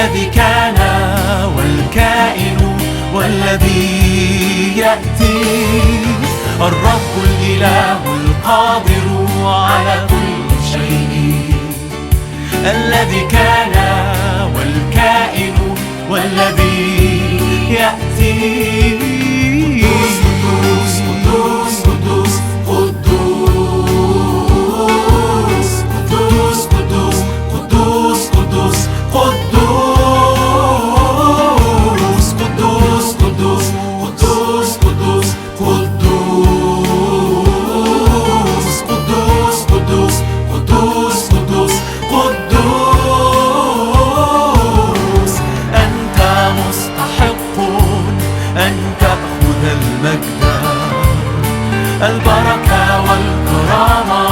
الذي كان والكائن والذي يأتي، الرب الإله القادر على كل شيء، الذي كان والكائن والذي يأتي. قدوس قدوس قدوس قدوس قدوس قدوس قدوس قدوس قدوس قدوس قدوس قدوس قدوس قدوس قدوس قدوس قدوس قدوس. أنت مستحق أن تأخذ المجد، البركة والكرامة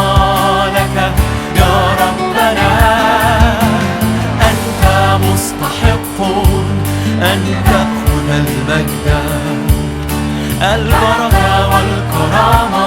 لك يا ربنا. أنت مستحق أن تأخذ المجد، البركة والكرامة